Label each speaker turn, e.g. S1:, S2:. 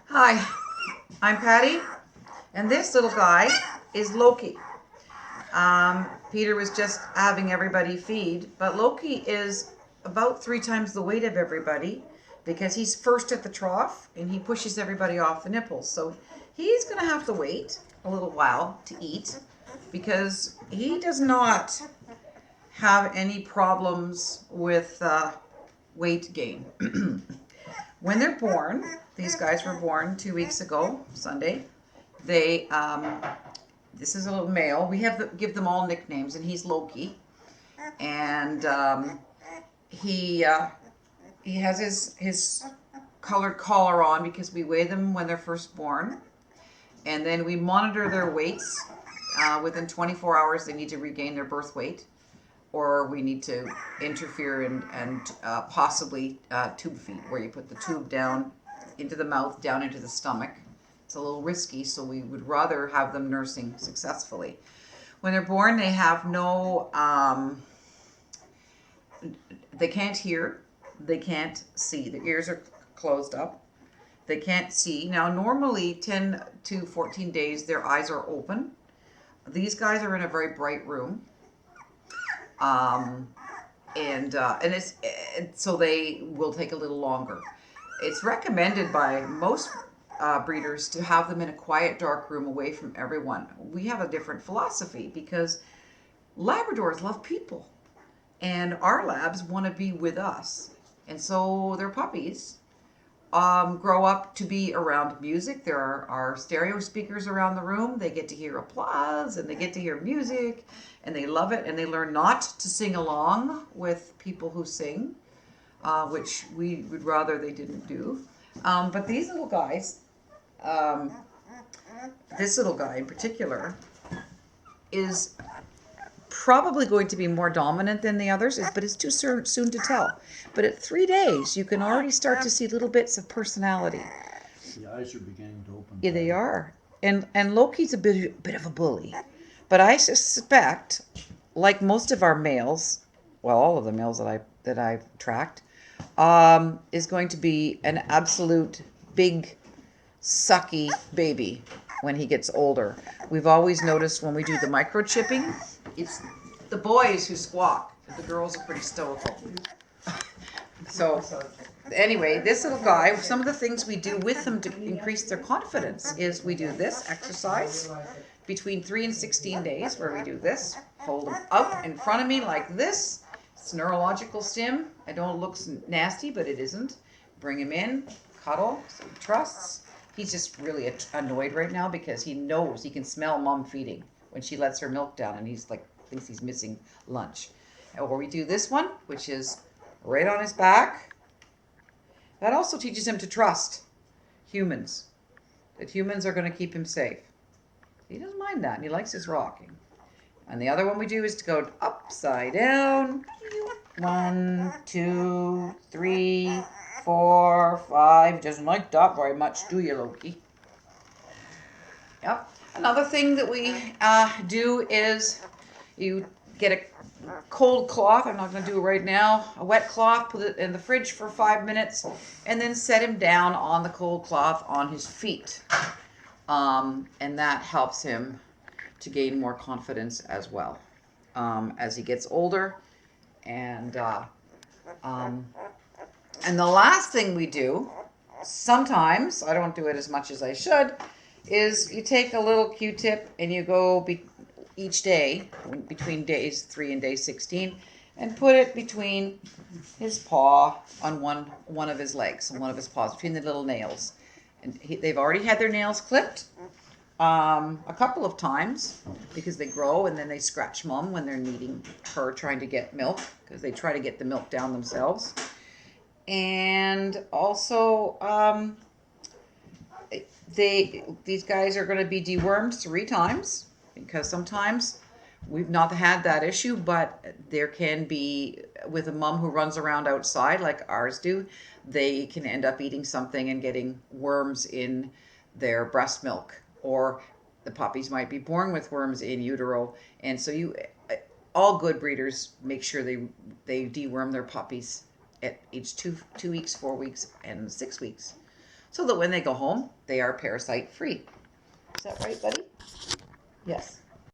S1: Hi, I'm Patti, and this little guy is Loki. Peter was just having everybody feed, but Loki is about 3 times the weight of everybody because he's first at the trough and he pushes everybody off the nipples. So he's going to have to wait a little while to eat because he does not have any problems with weight gain. When they're born, these guys were born 2 weeks ago, Sunday. They, this is a little male. We have give them all nicknames, and he's Loki, and he has his colored collar on because we weigh them when they're first born, and then we monitor their weights. Within 24 hours, they need to regain their birth weight, or we need to interfere and possibly tube feed, where you put the tube down into the mouth, down into the stomach. It's a little risky, so we would rather have them nursing successfully. When they're born, they have no, they can't hear, they can't see. The ears are closed up. They can't see. Now, normally 10 to 14 days, their eyes are open. These guys are in a very bright room. And so they will take a little longer. It's recommended by most breeders to have them in a quiet, dark room away from everyone. We have a different philosophy because Labradors love people, and our labs want to be with us, and so their puppies grow up to be around music. There are stereo speakers around the room. They get to hear applause and they get to hear music and they love it, and they learn not to sing along with people who sing, which we would rather they didn't do. But these little guys, um, this little guy in particular, is probably going to be more dominant than the others, but it's too soon to tell. But at 3 days, you can already start to see little bits of personality.
S2: The eyes are beginning to open.
S1: Yeah, they are. And Loki's a bit of a bully. But I suspect, like most of our males, well, all of the males that I've tracked, is going to be an absolute big sucky baby when he gets older. We've always noticed when we do the microchipping, it's the boys who squawk. The girls are pretty stoical. So anyway, this little guy, some of the things we do with them to increase their confidence is we do this exercise between 3 and 16 days, where we do this, hold him up in front of me like this. It's neurological stim. I know it looks nasty, but it isn't. Bring him in, cuddle, so he trusts. He's just really annoyed right now because he knows he can smell mom feeding when she lets her milk down, and he's like thinks he's missing lunch. Or we do this one, which is right on his back. That also teaches him to trust humans, that humans are going to keep him safe. He doesn't mind that, and he likes his rocking. And the other one we do is to go upside down. 1, 2, 3, 4, 5. He doesn't like that very much, do you, Loki? Yep. Another thing that we do is you get a cold cloth. I'm not going to do it right now. A wet cloth, put it in the fridge for 5 minutes, and then set him down on the cold cloth on his feet. And that helps him to gain more confidence as well as he gets older. And the last thing we do, sometimes, I don't do it as much as I should, is you take a little Q-tip and you go each day, between days 3 and day 16, and put it between his paw on one of his legs, on one of his paws, between the little nails. And they've already had their nails clipped a couple of times because they grow, and then they scratch mom when they're needing her, trying to get milk, because they try to get the milk down themselves. And also, these guys are going to be dewormed 3 times, because sometimes we've not had that issue, but there can be, with a mom who runs around outside like ours do, they can end up eating something and getting worms in their breast milk, or the puppies might be born with worms in utero. And so all good breeders make sure they deworm their puppies at each 2 weeks, 4 weeks, and 6 weeks. so that when they go home, they are parasite free. Is that right, buddy? Yes.